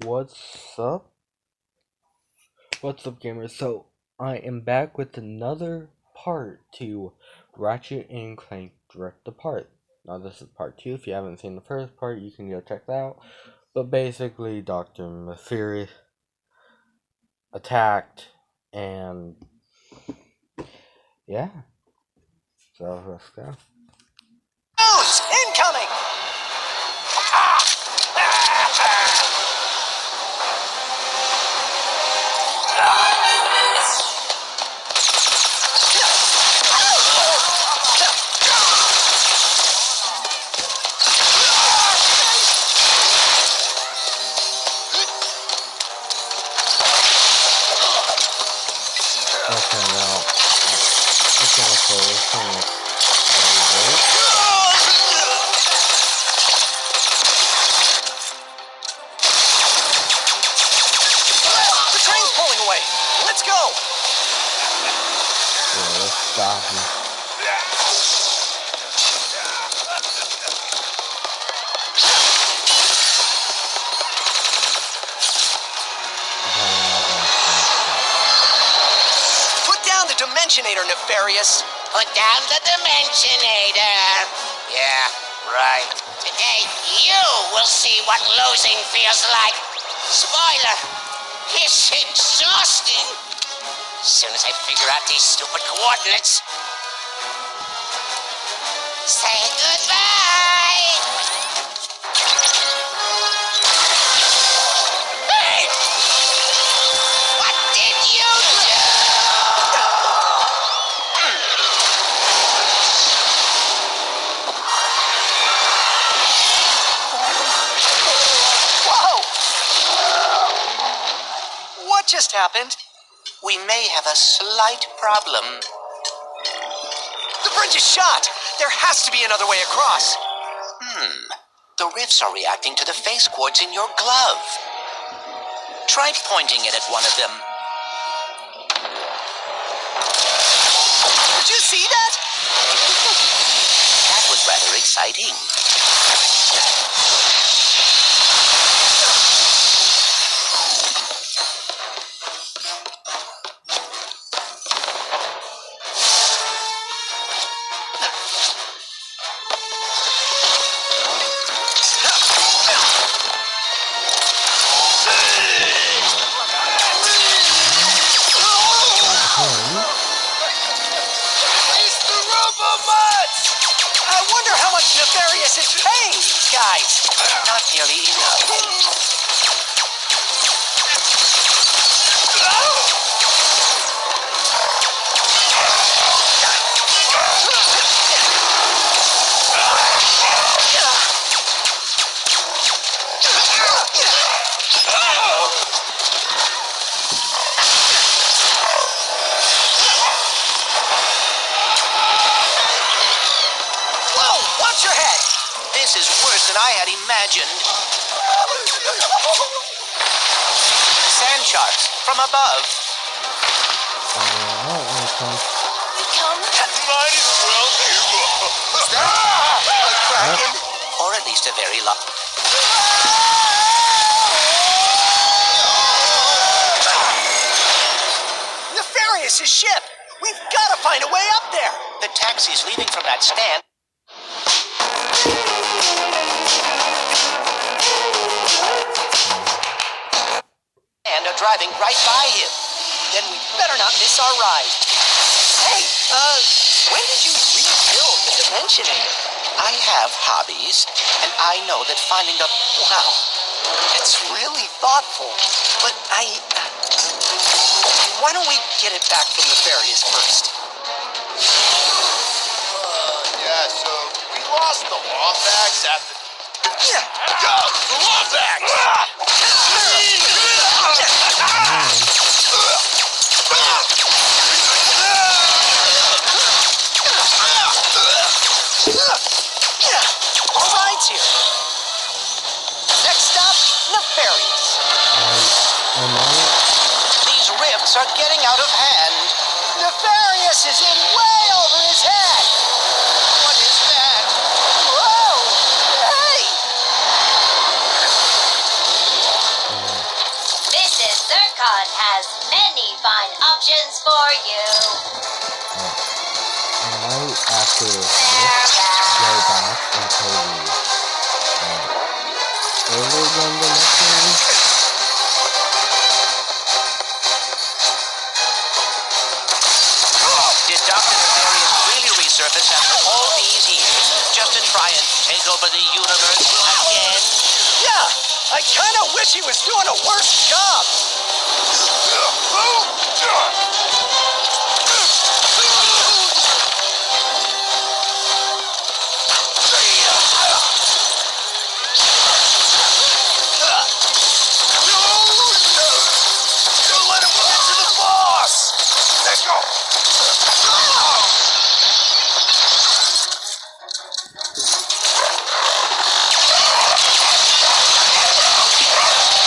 What's up? What's up, gamers? So, I am back with another part to Ratchet and Clank Direct Apart. Now, this is part 2. If you haven't seen the first part, you can go check that out. But basically, Dr. Mysterious attacked, and yeah. So, let's go. News incoming! Okay, now, it's gonna say this one looks very good. The train's pulling away. Let's go! Yeah, let's stop him. Put down the Dimensionator, Nefarious. Put down the Dimensionator. Yeah, right. Today, you will see what losing feels like. Spoiler, it's exhausting. As soon as I figure out these stupid coordinates. Say goodbye. Hey! What did you do? Whoa! What just happened? We may have a slight problem. The bridge is shot! There has to be another way across. The rifts are reacting to the face cords in your glove. Try pointing it at one of them. Did you see that? That was rather exciting. It's the Robobots! I wonder how much Nefarious is paying these guys. Not nearly enough. Whoa! Watch your head! This is worse than I had imagined. Sand sharks from above. Might as well do. What's that? A kraken? Or at least a very long. Nefarious' ship! We've got to find a way up there! The taxis leaving from that stand. And are driving right by him. Then we better not miss our ride. Hey, when did you rebuild the Dimensionator? I have hobbies, and I know that finding the... Wow, it's really thoughtful. But why don't we get it back from Nefarious first? Yeah, so we lost the Wombax after... Yeah. Go! The Wombax! Our ride's here. Next stop, Nefarious. These rifts are getting out of hand. Nefarious is in way over his head. What is that? Whoa! Hey! one has many fine options for you. I might after this They're go back. back and play the earlier than the next movie. Did Dr. Nefarious really resurface after all these years just to try and take over the universe again? Yeah, I kind of wish he was doing a worse job. Don't let him get to the boss! Let's go!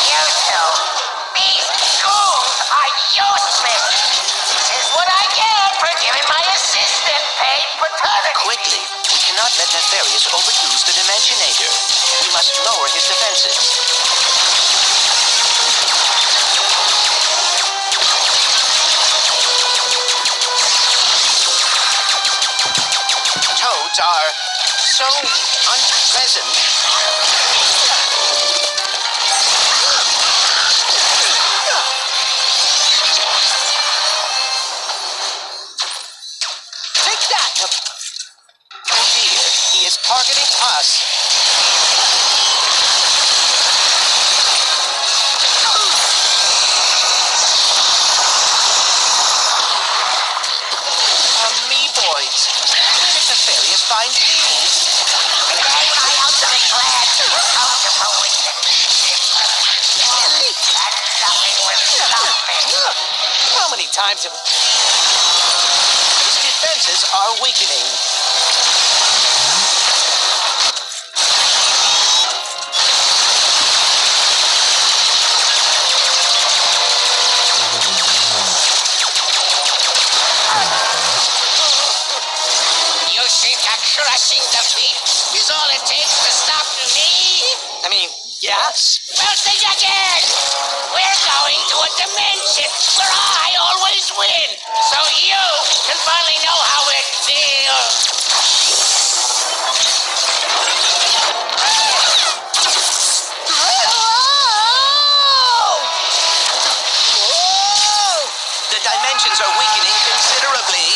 You two, these ghouls are useless. This is what I get for giving my assistant paid paternity. Quickly, we cannot let Nefarious overuse the Dimensionator. We must lower his defenses. Toads are so unpleasant. Take that! Oh dear, he is targeting us. Amoeboids. Where did Nefarious find these? My ultimate plan to approach a poison. And nothing will stop me. How many times have... His defenses are weakening. You think a crushing defeat is all it takes to stop me? I mean, yes? Well, think again! We're going to a dimension where I always win, so you can finally know how it feels. The dimensions are weakening considerably.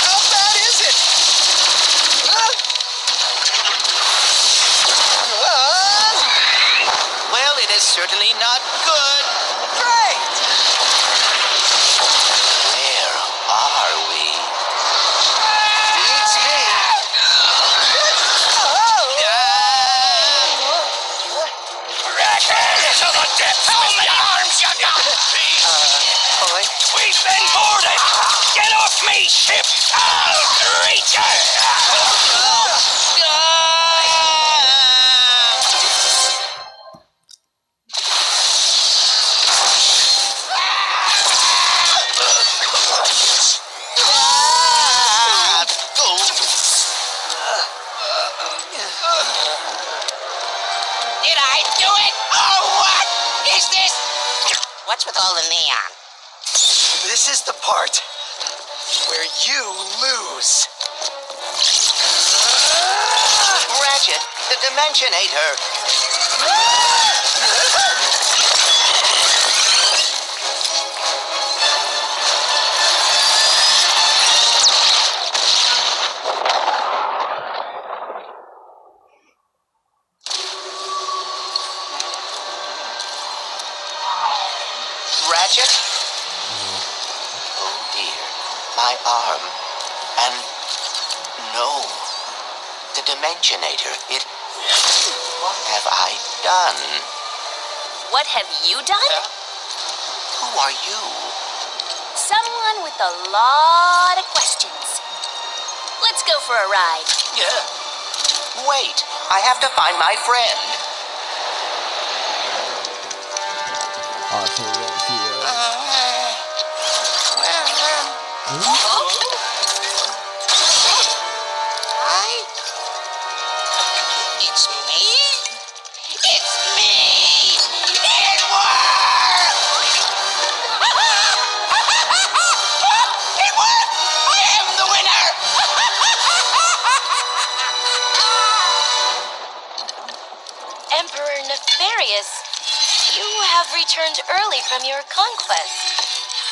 How bad is it? Well, it is certainly not good. Great! Where are we? Beats me. To the depths! How many arms you got? Boy? We've been boarded! Get off me ship! I'll reach Did I do it? Oh, what is this? What's with all the neon? This is the part where you lose. Ratchet, the Dimensionator. Ratchet? Oh dear, my arm. And no, the Dimensionator. What have I done? What have you done? Who are you? Someone with a lot of questions. Let's go for a ride. Wait, I have to find my friend. So we don't see Hi. It's me. curious. You have returned early from your conquest.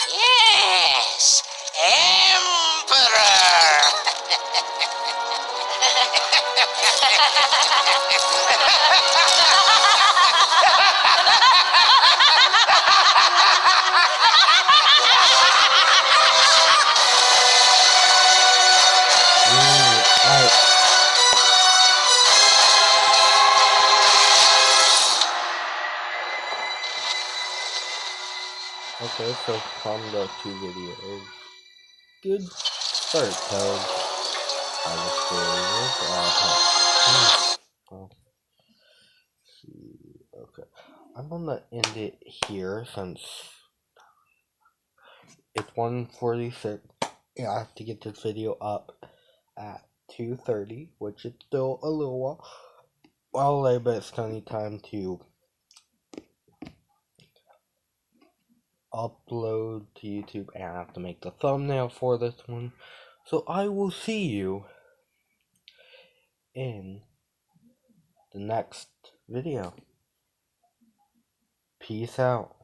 Yes, Emperor! Okay, so from the 2 videos, good start, Toad. I was okay. I'm gonna end it here since it's 1:46. Yeah, I have to get this video up at 2:30, which is still a little while late, but it's plenty time to upload to YouTube, and I have to make the thumbnail for this one. So I will see you in the next video. Peace out.